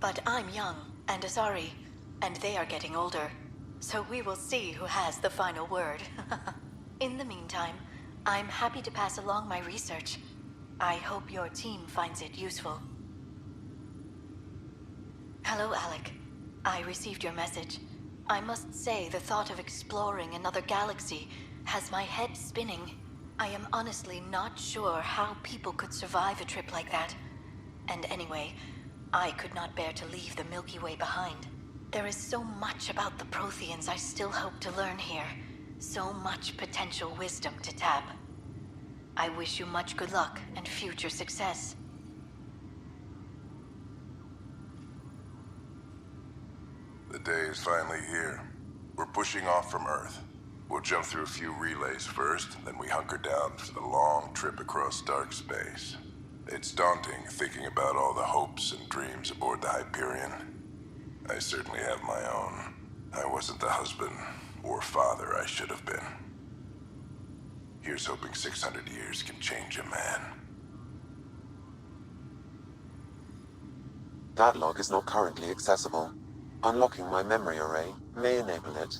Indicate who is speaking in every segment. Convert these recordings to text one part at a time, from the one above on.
Speaker 1: But I'm young and Asari, and they are getting older. So we will see who has the final word. In the meantime, I'm happy to pass along my research. I hope your team finds it useful. Hello, Alec. I received your message. I must say the thought of exploring another galaxy has my head spinning. I am honestly not sure how people could survive a trip like that. And anyway, I could not bear to leave the Milky Way behind. There is so much about the Protheans I still hope to learn here. So much potential wisdom to tap. I wish you much good luck and future success.
Speaker 2: The day is finally here. We're pushing off from Earth. We'll jump through a few relays first, then we hunker down for the long trip across dark space. It's daunting thinking about all the hopes and dreams aboard the Hyperion. I certainly have my own. I wasn't the husband or father I should have been. Here's hoping 600 years can change a man.
Speaker 3: That log is not currently accessible. Unlocking my memory array may enable it.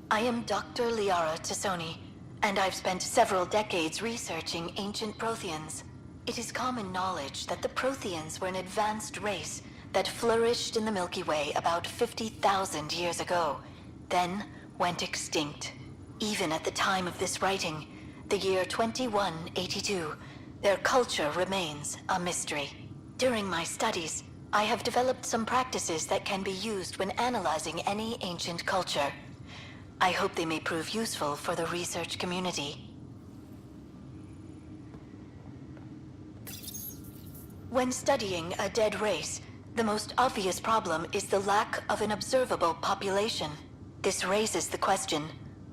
Speaker 1: I am Dr. Liara Tassoni, and I've spent several decades researching ancient Protheans. It is common knowledge that the Protheans were an advanced race that flourished in the Milky Way about 50,000 years ago, then went extinct. Even at the time of this writing, the year 2182, their culture remains a mystery. During my studies, I have developed some practices that can be used when analyzing any ancient culture. I hope they may prove useful for the research community. When studying a dead race, the most obvious problem is the lack of an observable population. This raises the question,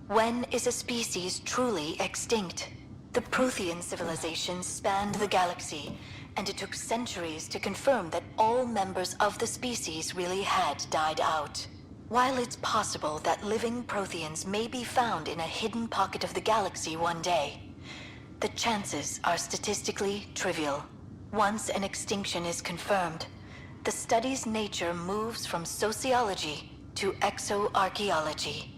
Speaker 1: when is a species truly extinct? The Prothean civilization spanned the galaxy, and it took centuries to confirm that all members of the species really had died out. While it's possible that living Protheans may be found in a hidden pocket of the galaxy one day, the chances are statistically trivial. Once an extinction is confirmed, the study's nature moves from sociology to exoarchaeology.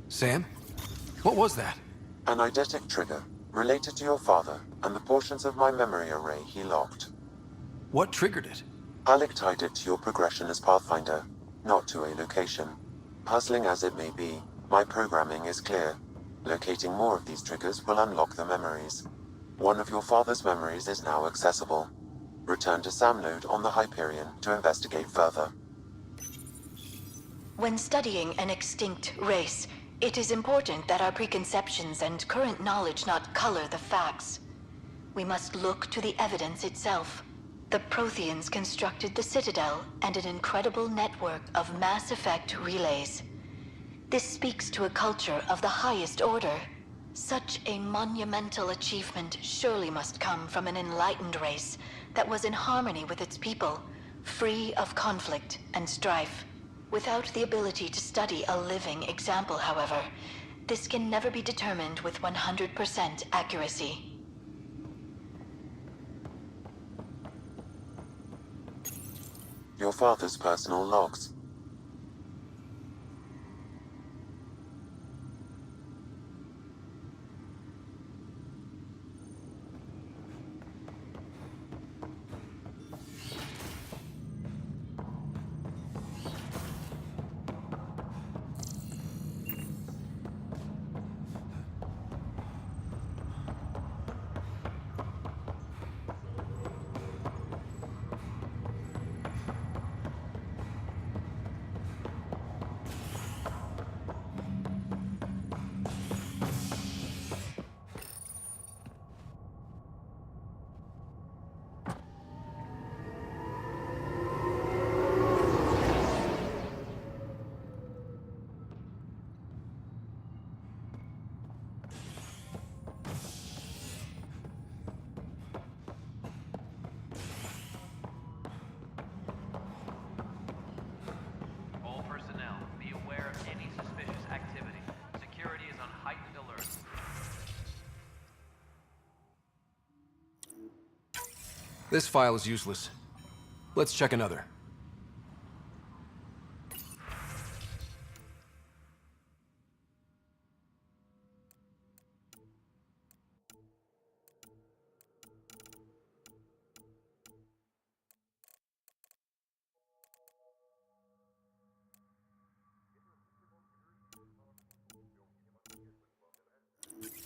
Speaker 4: Sam? What was that?
Speaker 3: An eidetic trigger, related to your father, and the portions of my memory array he locked.
Speaker 4: What triggered it?
Speaker 3: Alec tied it to your progression as Pathfinder, not to a location. Puzzling as it may be, my programming is clear. Locating more of these triggers will unlock the memories. One of your father's memories is now accessible. Return to Sam Node on the Hyperion to investigate further.
Speaker 1: When studying an extinct race, it is important that our preconceptions and current knowledge not color the facts. We must look to the evidence itself. The Protheans constructed the Citadel and an incredible network of mass effect relays. This speaks to a culture of the highest order. Such a monumental achievement surely must come from an enlightened race that was in harmony with its people, free of conflict and strife. Without the ability to study a living example, however, this can never be determined with 100% accuracy.
Speaker 3: Your father's personal logs.
Speaker 4: This file is useless. Let's check another.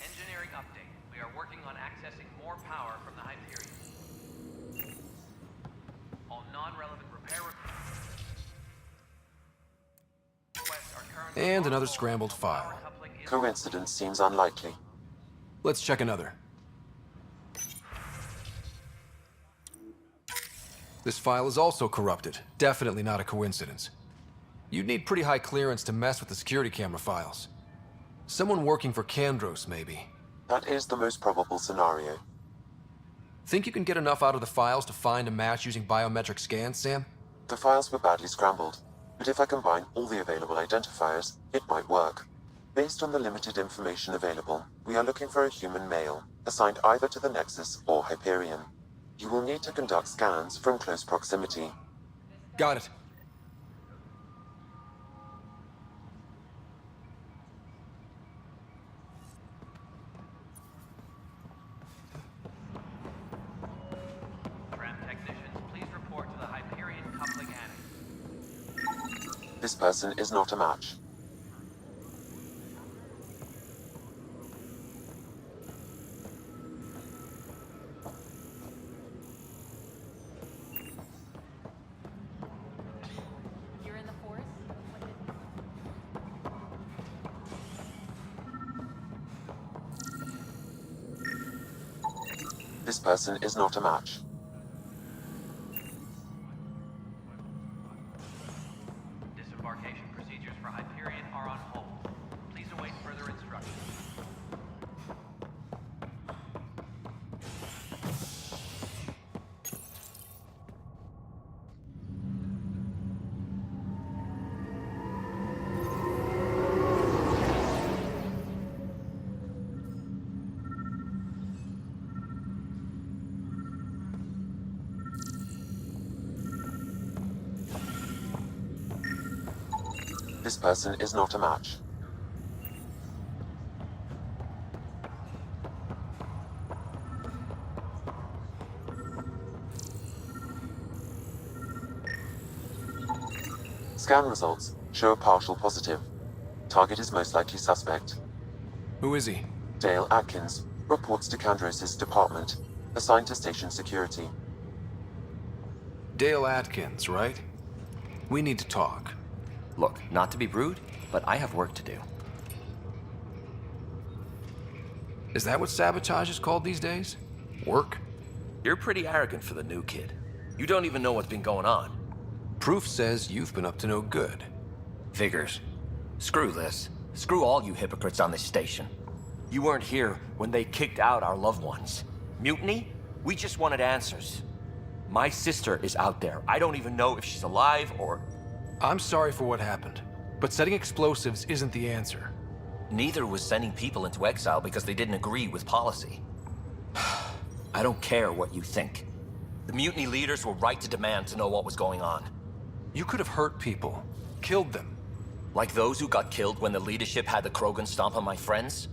Speaker 5: Engineering update. We are working on accessing more power from the Hyperion. All non-relevant repair requests are currently
Speaker 4: And
Speaker 5: on
Speaker 4: another
Speaker 5: hold
Speaker 4: scrambled
Speaker 5: until power
Speaker 4: file.
Speaker 5: coupling is
Speaker 3: Coincidence seems unlikely.
Speaker 4: Let's check another. This file is also corrupted. Definitely not a coincidence. You'd need pretty high clearance to mess with the security camera files. Someone working for Kandros, maybe.
Speaker 3: That is the most probable scenario.
Speaker 4: Think you can get enough out of the files to find a match using biometric scans, Sam?
Speaker 3: The files were badly scrambled, but if I combine all the available identifiers, it might work. Based on the limited information available, we are looking for a human male, assigned either to the Nexus or Hyperion. You will need to conduct scans from close proximity.
Speaker 4: Got it.
Speaker 5: Tram technicians, please report to the Hyperion coupling annex.
Speaker 3: This person is not a match.
Speaker 6: You're in the forest?
Speaker 3: This person is not a match.
Speaker 5: Disembarkation procedures for Hyperion are on hold. Please await further instructions.
Speaker 3: This person is not a match. Scan results show a partial positive. Target is most likely suspect.
Speaker 4: Who is he?
Speaker 3: Dale Atkins reports to Kandros' department, assigned to station security.
Speaker 4: Dale Atkins, right? We need to talk.
Speaker 7: Look, not to be rude, but I have work to do.
Speaker 4: Is that what sabotage is called these days? Work?
Speaker 7: You're pretty arrogant for the new kid. You don't even know what's been going on.
Speaker 4: Proof says you've been up to no good.
Speaker 7: Figures. Screw this. Screw all you hypocrites on this station. You weren't here when they kicked out our loved ones. Mutiny? We just wanted answers. My sister is out there. I don't even know if she's alive or...
Speaker 4: I'm sorry for what happened, but setting explosives isn't the answer.
Speaker 7: Neither was sending people into exile because they didn't agree with policy. I don't care what you think. The mutiny leaders were right to demand to know what was going on.
Speaker 4: You could have hurt people, killed them.
Speaker 7: Like those who got killed when the leadership had the Krogan stomp on my friends?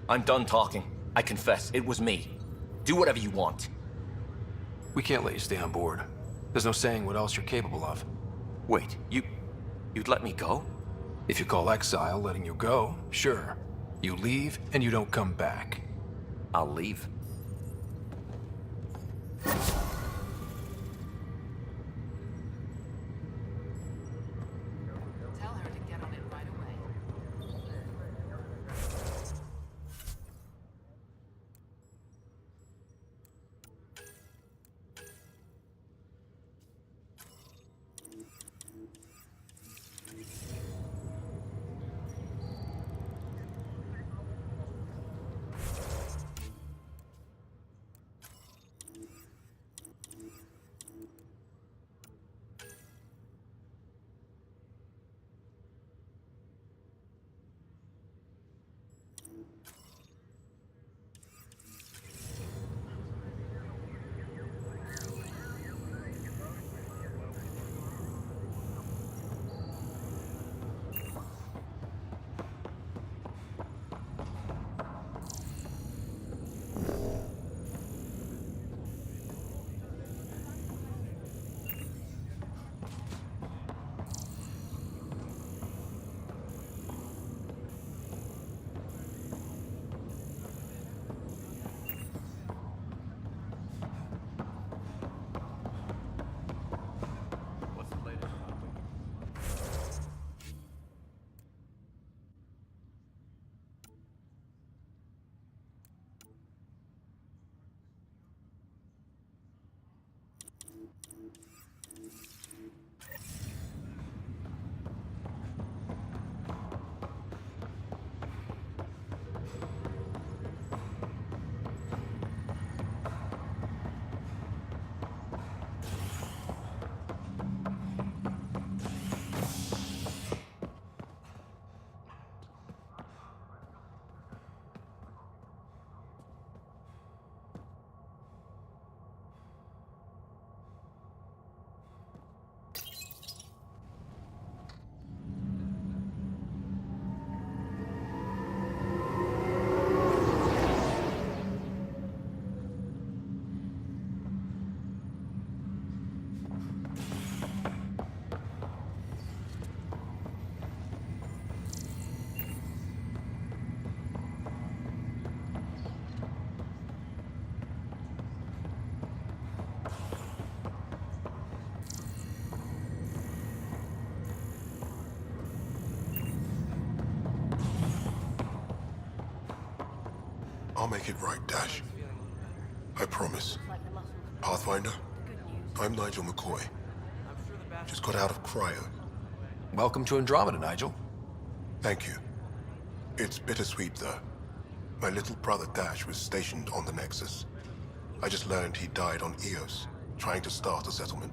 Speaker 7: I'm done talking. I confess, it was me. Do whatever you want.
Speaker 4: We can't let you stay on board. There's no saying what else you're capable of.
Speaker 7: Wait, you'd let me go?
Speaker 4: If you call exile letting you go, sure. You leave and you don't come back.
Speaker 7: I'll leave.
Speaker 6: Tell her to get on it right away.
Speaker 8: I'll make it right, Dash. I promise. Pathfinder, I'm Nigel McCoy. Just got out of cryo.
Speaker 4: Welcome to Andromeda, Nigel.
Speaker 8: Thank you. It's bittersweet, though. My little brother Dash was stationed on the Nexus. I just learned he died on Eos, trying to start a settlement.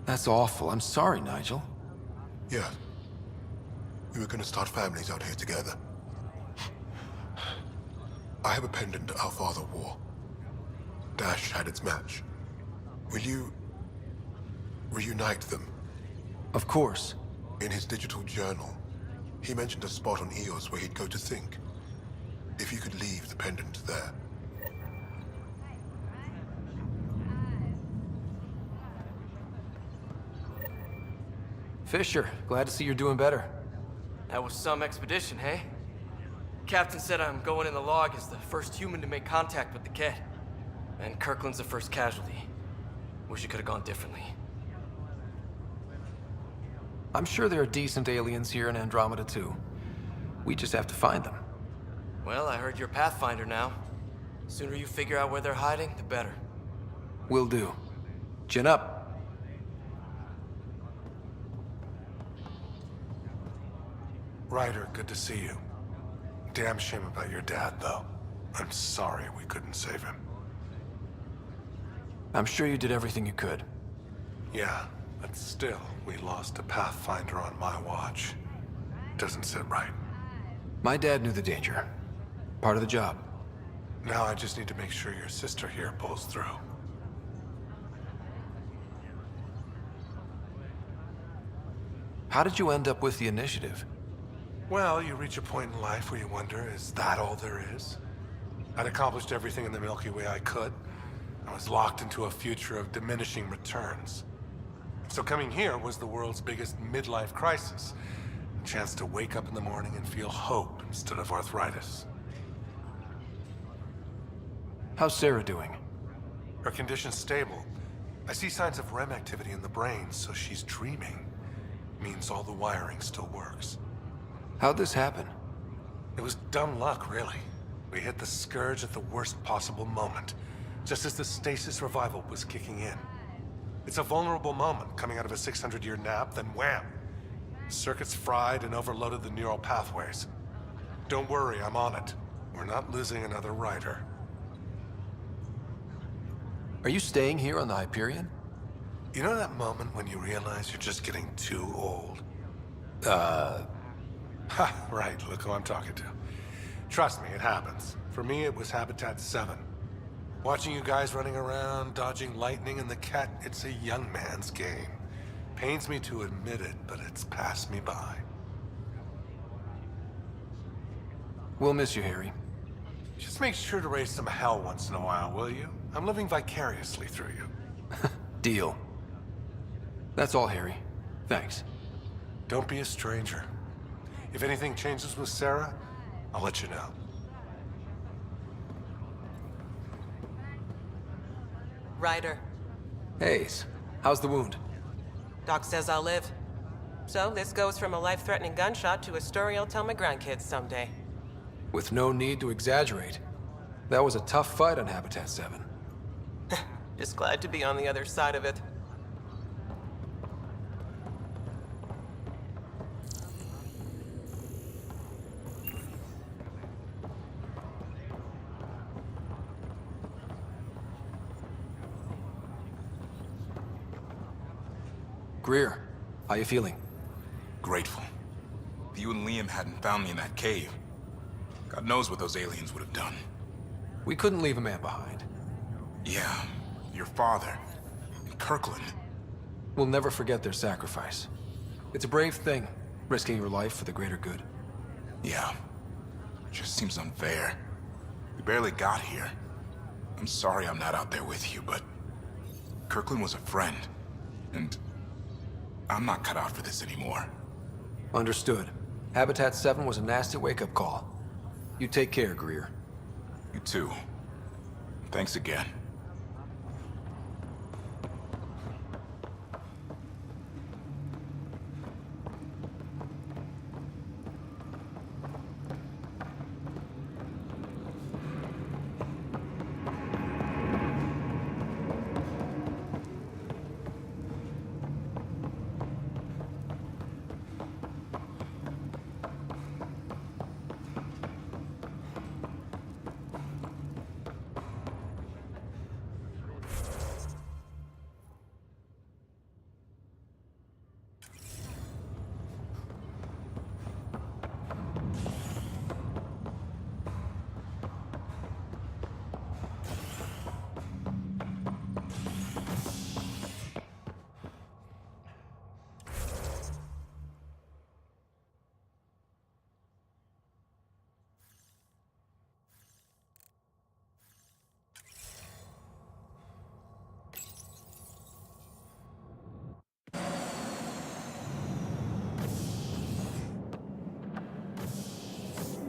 Speaker 4: That's awful. I'm sorry, Nigel.
Speaker 8: Yeah. We were gonna start families out here together. I have a pendant our father wore. Dash had its match. Will you reunite them?
Speaker 4: Of course.
Speaker 8: In his digital journal, he mentioned a spot on Eos where he'd go to think. If you could leave the pendant there.
Speaker 4: Fisher, glad to see you're doing better.
Speaker 9: That was some expedition, hey? Captain said I'm going in the log as the first human to make contact with the Kett. And Kirkland's the first casualty. Wish it could have gone differently.
Speaker 4: I'm sure there are decent aliens here in Andromeda too. We just have to find them.
Speaker 9: Well, I heard you're Pathfinder now. Sooner you figure out where they're hiding, the better.
Speaker 4: Will do. Chin up.
Speaker 10: Ryder, good to see you. Damn shame about your dad, though. I'm sorry we couldn't save him.
Speaker 4: I'm sure you did everything you could.
Speaker 10: Yeah, but still, we lost a Pathfinder on my watch. Doesn't sit right.
Speaker 4: My dad knew the danger. Part of the job.
Speaker 10: Now I just need to make sure your sister here pulls through.
Speaker 4: How did you end up with the initiative?
Speaker 10: Well, you reach a point in life where you wonder, is that all there is? I'd accomplished everything in the Milky Way I could. I was locked into a future of diminishing returns. So coming here was the world's biggest midlife crisis. A chance to wake up in the morning and feel hope instead of arthritis.
Speaker 4: How's Sarah doing?
Speaker 10: Her condition's stable. I see signs of REM activity in the brain, so she's dreaming. Means all the wiring still works.
Speaker 4: How'd this happen?
Speaker 10: It was dumb luck, really. We hit the Scourge at the worst possible moment, just as the stasis revival was kicking in. It's a vulnerable moment coming out of a 600-year nap, then wham! Circuits fried and overloaded the neural pathways. Don't worry, I'm on it. We're not losing another rider.
Speaker 4: Are you staying here on the Hyperion?
Speaker 10: You know that moment when you realize you're just getting too old? Ha, right, look who I'm talking to. Trust me, it happens. For me, it was Habitat 7. Watching you guys running around, dodging lightning and the Kett, it's a young man's game. Pains me to admit it, but it's passed me by.
Speaker 4: We'll miss you, Harry.
Speaker 10: Just make sure to raise some hell once in a while, will you? I'm living vicariously through you.
Speaker 4: Deal. That's all, Harry. Thanks.
Speaker 10: Don't be a stranger. If anything changes with Sarah, I'll let you know.
Speaker 11: Ryder.
Speaker 4: Hayes, how's the wound?
Speaker 11: Doc says I'll live. So this goes from a life-threatening gunshot to a story I'll tell my grandkids someday.
Speaker 4: With no need to exaggerate. That was a tough fight on Habitat 7.
Speaker 11: Just glad to be on the other side of it.
Speaker 4: Greer, how you feeling?
Speaker 12: Grateful. If you and Liam hadn't found me in that cave, God knows what those aliens would have done.
Speaker 4: We couldn't leave a man behind.
Speaker 12: Yeah, your father, and Kirkland.
Speaker 4: We'll never forget their sacrifice. It's a brave thing, risking your life for the greater good.
Speaker 12: Yeah, just seems unfair. We barely got here. I'm sorry I'm not out there with you, but Kirkland was a friend, and I'm not cut out for this anymore.
Speaker 4: Understood. Habitat 7 was a nasty wake-up call. You take care, Greer.
Speaker 12: You too. Thanks again.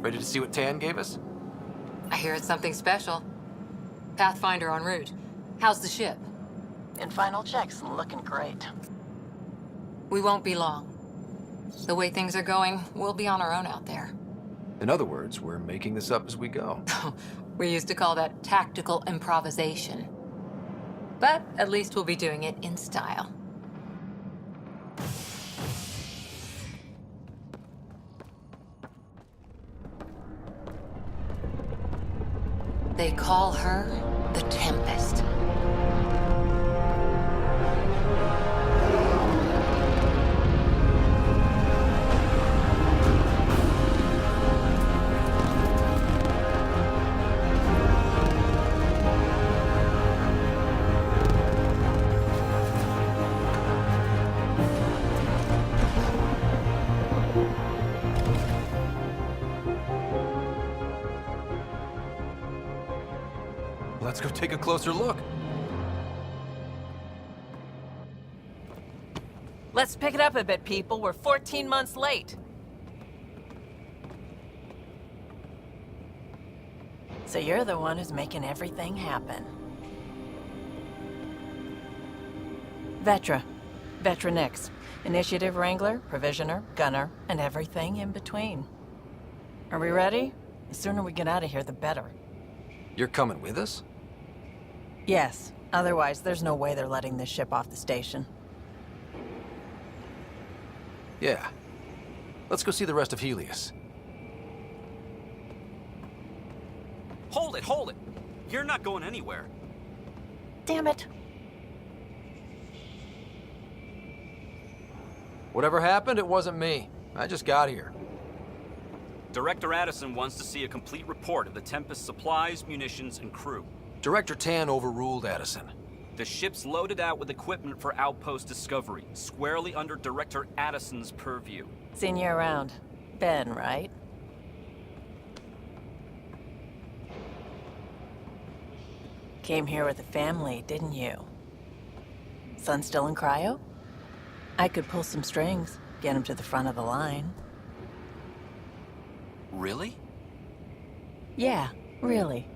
Speaker 4: Ready to see what Tan gave us?
Speaker 13: I hear it's something special. Pathfinder en route. How's the ship?
Speaker 14: In final checks, looking great.
Speaker 13: We won't be long. The way things are going, we'll be on our own out there.
Speaker 4: In other words, we're making this up as we go.
Speaker 13: We used to call that tactical improvisation. But at least we'll be doing it in style. They call her the Tempest.
Speaker 4: Let's go take a closer look.
Speaker 14: Let's pick it up a bit, people. We're 14 months late. So you're the one who's making everything happen. Vetra. Vetra Nix. Initiative Wrangler, Provisioner, Gunner, and everything in between. Are we ready? The sooner we get out of here, the better.
Speaker 4: You're coming with us?
Speaker 14: Yes. Otherwise, there's no way they're letting this ship off the station.
Speaker 4: Yeah. Let's go see the rest of Helios.
Speaker 15: Hold it, hold it! You're not going anywhere.
Speaker 14: Damn it.
Speaker 4: Whatever happened, it wasn't me. I just got here.
Speaker 15: Director Addison wants to see a complete report of the Tempest's supplies, munitions, and crew.
Speaker 4: Director Tan overruled Addison.
Speaker 15: The ship's loaded out with equipment for outpost discovery, squarely under Director Addison's purview.
Speaker 14: Seen you around. Ben, right? Came here with a family, didn't you? Son still in cryo? I could pull some strings, get him to the front of the line.
Speaker 15: Really?
Speaker 14: Yeah, really.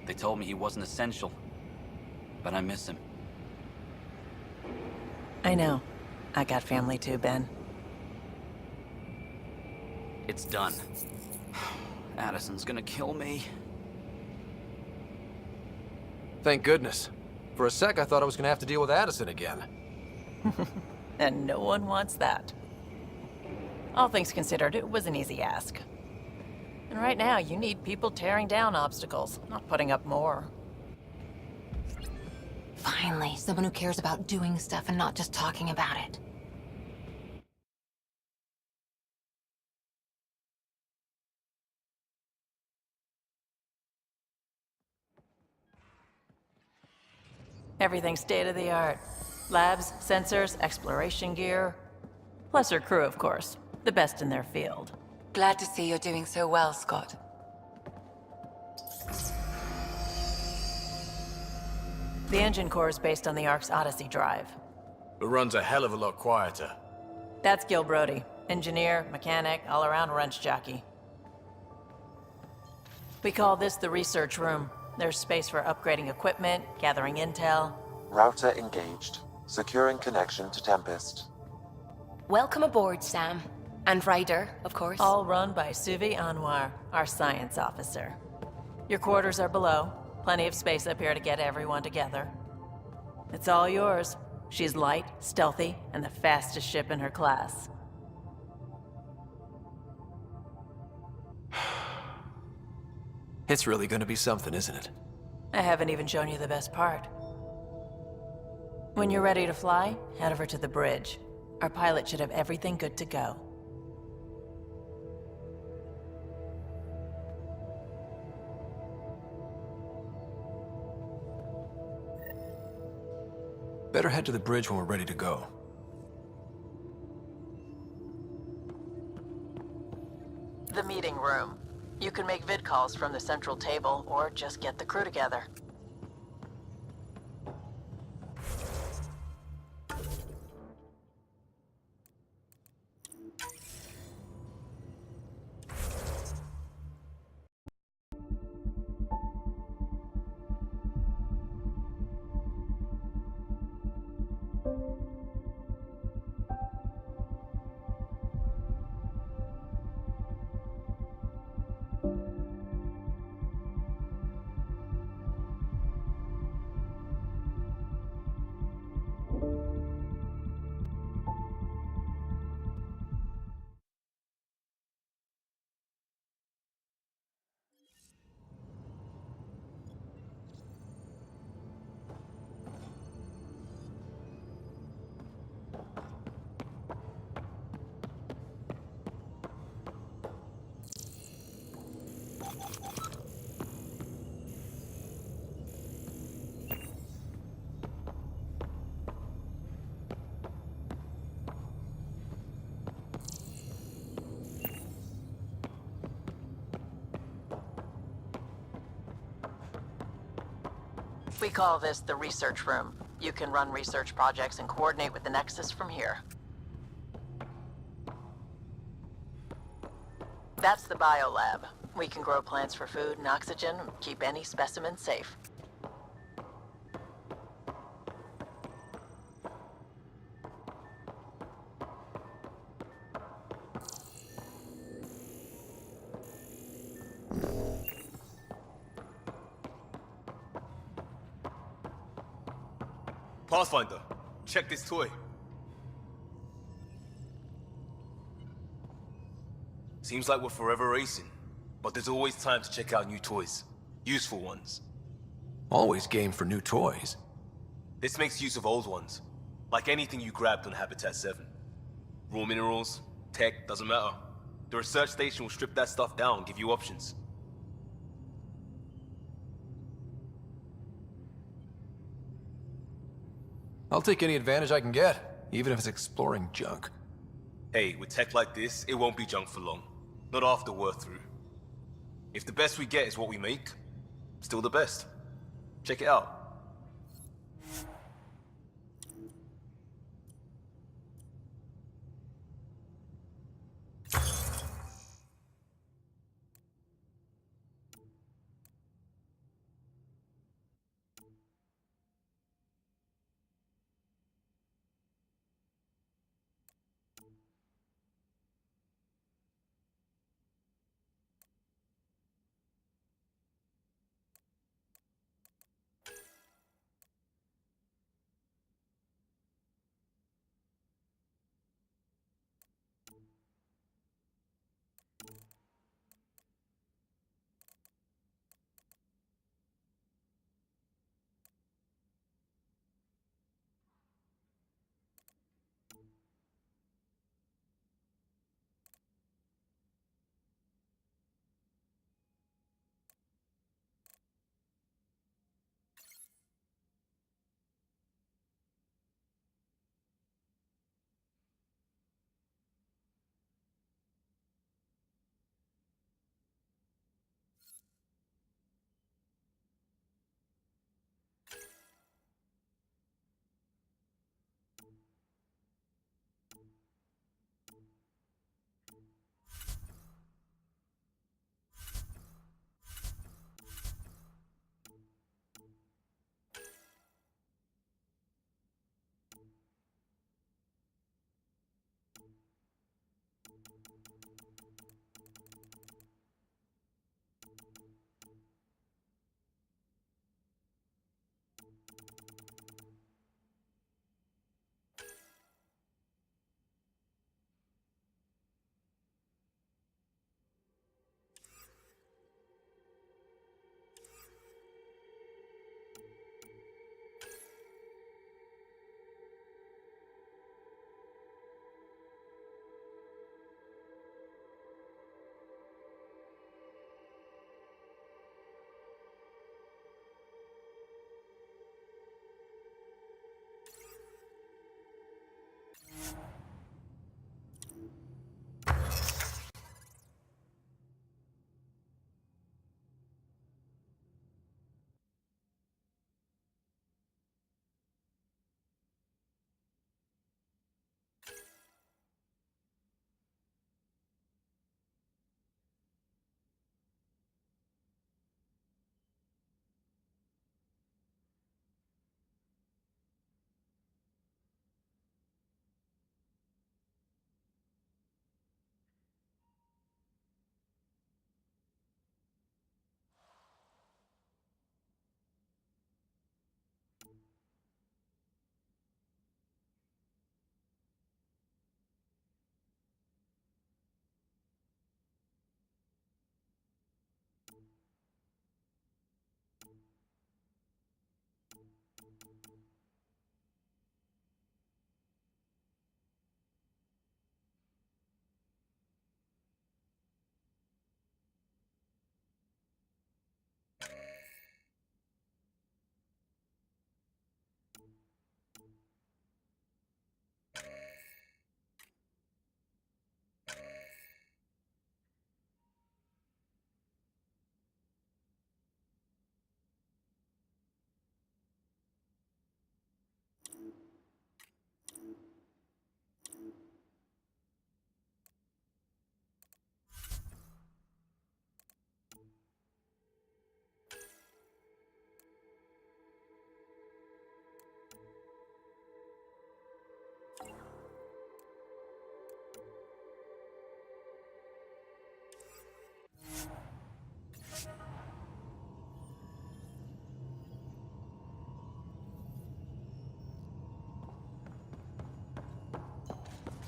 Speaker 15: They told me he wasn't essential, but I miss him.
Speaker 14: I know. I got family too, Ben.
Speaker 15: It's done. Addison's gonna kill me.
Speaker 4: Thank goodness. For a sec, I thought I was gonna have to deal with Addison again.
Speaker 14: And no one wants that. All things considered, it was an easy ask. And right now, you need people tearing down obstacles, not putting up more.
Speaker 13: Finally, someone who cares about doing stuff and not just talking about it.
Speaker 14: Everything's state-of-the-art. Labs, sensors, exploration gear. Plus her crew, of course. The best in their field.
Speaker 13: Glad to see you're doing so well, Scott.
Speaker 14: The engine core is based on the Ark's Odyssey drive.
Speaker 16: It runs a hell of a lot quieter.
Speaker 14: That's Gil Brody. Engineer, mechanic, all-around wrench jockey. We call this the research room. There's space for upgrading equipment, gathering intel.
Speaker 3: Router engaged. Securing connection to Tempest.
Speaker 17: Welcome aboard, Sam. And Ryder, of course.
Speaker 14: All run by Suvi Anwar, our science officer. Your quarters are below. Plenty of space up here to get everyone together. It's all yours. She's light, stealthy, and the fastest ship in her class.
Speaker 4: It's really gonna be something, isn't it?
Speaker 14: I haven't even shown you the best part. When you're ready to fly, head over to the bridge. Our pilot should have everything good to go.
Speaker 4: Better head to the bridge when we're ready to go.
Speaker 14: The meeting room. You can make vid calls from the central table, or just get the crew together. We call this the research room. You can run research projects and coordinate with the Nexus from here. That's the biolab. We can grow plants for food and oxygen, keep any specimen safe.
Speaker 18: Pathfinder, check this toy. Seems like we're forever racing, but there's always time to check out new toys. Useful ones.
Speaker 4: Always game for new toys.
Speaker 18: This makes use of old ones, like anything you grabbed on Habitat 7. Raw minerals, tech, doesn't matter. The research station will strip that stuff down and give you options.
Speaker 4: I'll take any advantage I can get, even if it's exploring junk.
Speaker 18: Hey, with tech like this, it won't be junk for long. Not after we're through. If the best we get is what we make, still the best. Check it out.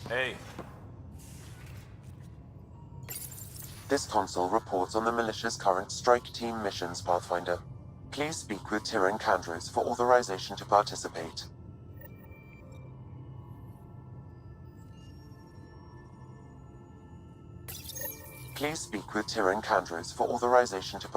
Speaker 18: Hey.
Speaker 3: This console reports on the militia's current strike team missions, Pathfinder. Please speak with Tyrion Candros for authorization to participate. Please speak with Tyrion Candros for authorization to participate.